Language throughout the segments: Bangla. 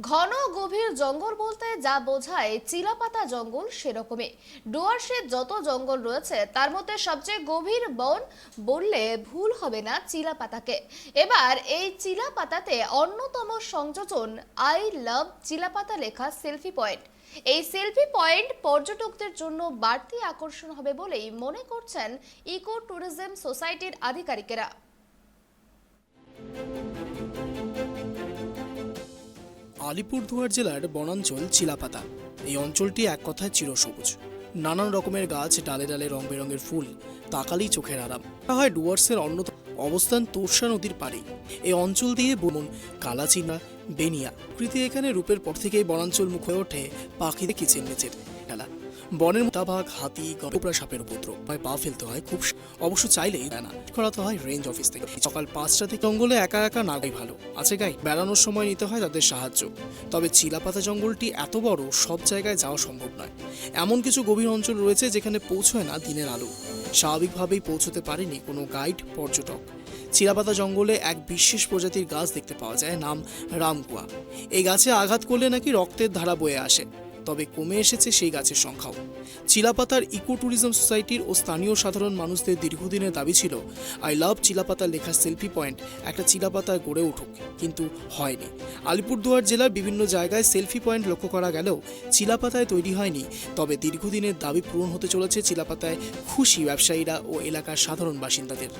ঘন গভীর জঙ্গল বলতে যা বোঝায় চিলাপাতা জঙ্গল সেরকমই। ডুয়ার্সের যত জঙ্গল রয়েছে তার মধ্যে সবচেয়ে গভীর বন বললে ভুল হবে না চিলাপাতাকে। এবার এই চিলাপাতাতে অন্যতম সংযোজন আই লাভ চিলাপাতা লেখা সেলফি পয়েন্ট। এই সেলফি পয়েন্ট পর্যটকদের জন্য বাড়তি আকর্ষণ হবে বলেই মনে করছেন ইকো ট্যুরিজম সোসাইটির আধিকারিকেরা। আলিপুরদুয়ার জেলার বনাঞ্চল চিলাপাতা। এই অঞ্চলটি এক কথায় চিরসবুজ। নানান রকমের গাছ, ডালে ডালে রং বেরঙের ফুল, তাকালেই চোখের আরাম। হয় ডুয়ার্সের অন্যতম অবস্থান তোরসা নদীর পাড়ে। এই অঞ্চল দিয়ে বমন, কালাচিনা, বেনিয়া প্রকৃতি এখানে রূপের পর থেকেই বনাঞ্চল মুখে ওঠে পাখিদের কিচেন মেচের খেলা। বনের মোতাবাগ, হাতি, গরুপরা সাপের উপদ্রব হয়, পা ফেলতে হয় খুব অবশ্য চাইলেই না করাতে হয় রেঞ্জ অফিস থেকে। সকাল 5টা থেকে জঙ্গলে একা একা না গাই ভালো আছে, গাই বেড়ানোর সময় নিতে হয় তাদের সাহায্য। তবে চিলাপাতা জঙ্গলটি এত বড়, সব জায়গায় যাওয়া সম্ভব নয়। এমন কিছু গভীর অঞ্চল রয়েছে যেখানে পৌঁছয় না দিনের আলো। স্বাভাবিকভাবেই পৌঁছতে পারেনি কোনো গাইড, পর্যটক। চিলাপাতা জঙ্গলে এক বিশেষ প্রজাতির গাছ দেখতে পাওয়া যায়, নাম রামগুয়া। এই গাছে আঘাত করলে নাকি রক্তের ধারা বয়ে আসে, তবে কমে এসেছে সেই গাছের সংখ্যাও। চিলাপাতার ইকো ট্যুরিজম সোসাইটির ও স্থানীয় সাধারণ মানুষদের দীর্ঘদিনের দাবি ছিল আই লাভ চিলাপাতা লেখা সেলফি পয়েন্ট একটা চিলাপাতায় গড়ে উঠুক, কিন্তু হয়নি। আলিপুরদুয়ার জেলার বিভিন্ন জায়গায় সেলফি পয়েন্ট লক্ষ্য করা গেলেও চিলাপাতায় তৈরি হয়নি। তবে দীর্ঘদিনের দাবি পূরণ হতে চলেছে চিলাপাতায় খুশি ব্যবসায়ীরা ও এলাকার সাধারণ বাসিন্দাদের।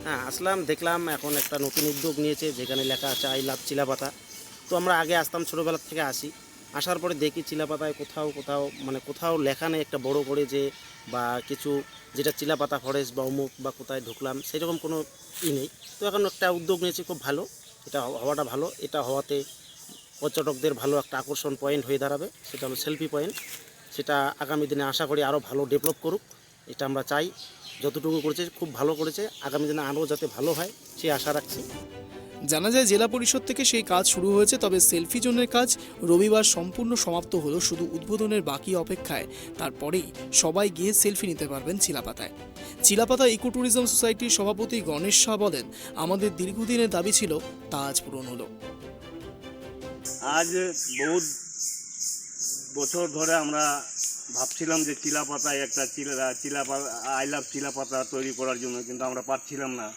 হ্যাঁ, আসলাম, দেখলাম এখন একটা নতুন উদ্যোগ নিয়েছে যেখানে লেখা আছে আই লাভ চিলাপাতা। তো আমরা আগে আসতাম, ছোটোবেলা থেকে আসি। আসার পরে দেখি চিলাপাতায় কোথাও কোথাও কোথাও লেখা নেই একটা বড় করে যে বা কিছু যেটা চিলাপাতা ফরেস্ট বা অমুক বা কোথায় ঢুকলাম সেরকম কোনো নেই। তো এখন একটা উদ্যোগ নিয়েছে, খুব ভালো। এটা হওয়াটা ভালো। এটা হওয়াতে পর্যটকদের ভালো একটা আকর্ষণ পয়েন্ট হয়ে দাঁড়াবে। সেটা হলো সেলফি পয়েন্ট। সেটা আগামী দিনে আশা করি আরও ভালো ডেভেলপ করুক, এটা আমরা চাই। যতটুকু করেছে খুব ভালো করেছে, আগামী দিনে আরও যাতে ভালো হয় সেই আশা রাখছি। জানা যায় জেলা পরিষদ থেকে সেই কাজ শুরু হয়েছে, তবে সেলফি জোনের কাজ রবিবার সম্পূর্ণ সমাপ্ত হলো। শুধু উদ্বোধনের বাকি অপেক্ষায়। তারপরেই সবাই গিয়ে সেলফি নিতে পারবেন চিলাপাতায়। চিলাপাতা ইকো ট্যুরিজম সোসাইটির সভাপতি গণেশ শাহ বলেন, আমাদের দীর্ঘদিনের দাবি ছিল, তা আজ পূরণ হলো। আজ বহুত বছর ধরে আমরা ভাবছিলাম যে চিলাপাতায় একটা চিলাপাতা আই লাভ চিলাপাতা তৈরি করার জন্য, কিন্তু আমরা পারছিলাম না।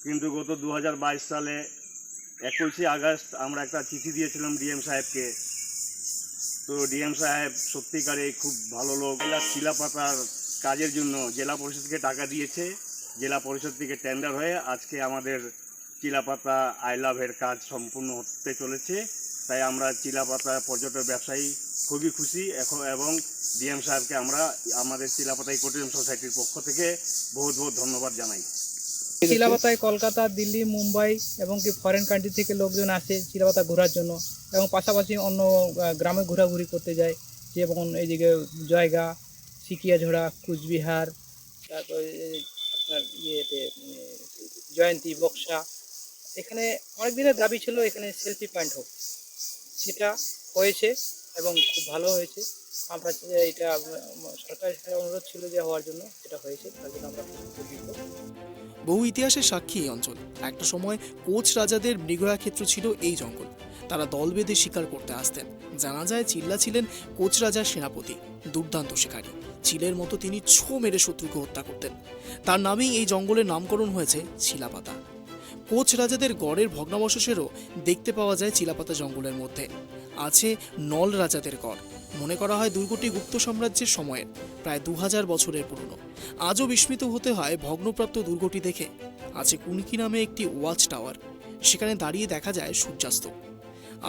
কিন্তু গত 2022 সালে 21শে আগস্ট আমরা একটা চিঠি দিয়েছিলাম ডিএম সাহেবকে। তো ডিএম সাহেব সত্যিকারে খুব ভালো লোক। চিলাপাতার কাজের জন্য জেলা পরিষদ থেকে টাকা দিয়েছে। জেলা পরিষদ থেকে টেন্ডার হয়ে আজকে আমাদের চিলাপাতা আই লাভের কাজ সম্পূর্ণ হতে চলেছে। তাই আমরা চিলাপাতা পর্যটক ব্যবসায়ী খুবই খুশি এবং ডিএম সাহেবকে আমরা আমাদের চিলাপাতা ইকো ট্যুরিজম সোসাইটির পক্ষ থেকে বহুত বহুত ধন্যবাদ জানাই। চিলাপাতায় কলকাতা, দিল্লি, মুম্বাই এবং কি ফরেন কান্ট্রি থেকে লোকজন আসে চিলাপাতা ঘোরার জন্য, এবং পাশাপাশি অন্য গ্রামে ঘোরাঘুরি করতে যায়, যেমন এইদিকে জয়গা, সিকিয়াঝোড়া, কুচবিহার, তারপর আপনার ইয়েতে জয়ন্তী, বক্সা। এখানে অনেক দিনের দাবি ছিল এখানে সেলফি পয়েন্ট হোক, সেটা হয়েছে এবং খুব ভালো হয়েছে। আমরা এটা সরকারের সাথে অনুরোধ ছিল যে হওয়ার জন্য, এটা হয়েছে, তার জন্য আমরা কৃতজ্ঞ। বহু ইতিহাসের সাক্ষী এই অঞ্চল। একটা সময় কোচ রাজাদের মৃগয়া ক্ষেত্র ছিল এই জঙ্গল। তারা দল বেঁধে শিকার করতে আসতেন। জানা যায় চিল্লা ছিলেন কোচ রাজার সেনাপতি, দুর্দান্ত শিকারী। চিলের মতো তিনি ছো মেরে শত্রুকে হত্যা করতেন। তার নামেই এই জঙ্গলের নামকরণ হয়েছে চিলাপাতা। কোচ রাজাদের গড়ের ভগ্নাবশেষেরও দেখতে পাওয়া যায় চিলাপাতা জঙ্গলের মধ্যে। আছে নল রাজাদের গড়। মনে করা হয় দুর্গটি গুপ্ত সাম্রাজ্যের সময়ের, প্রায় 2000 বছরের পুরনো। আজও বিস্মিত হতে হয় ভগ্নপ্রাপ্ত দুর্গটি দেখে। আছে কুনকি নামে একটি ওয়াচ টাওয়ার, সেখানে দাঁড়িয়ে দেখা যায় সূর্যাস্ত।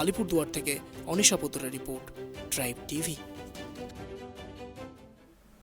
আলিপুরদুয়ার থেকে অনিশা পুত্রের রিপোর্ট, ট্রাইব টিভি।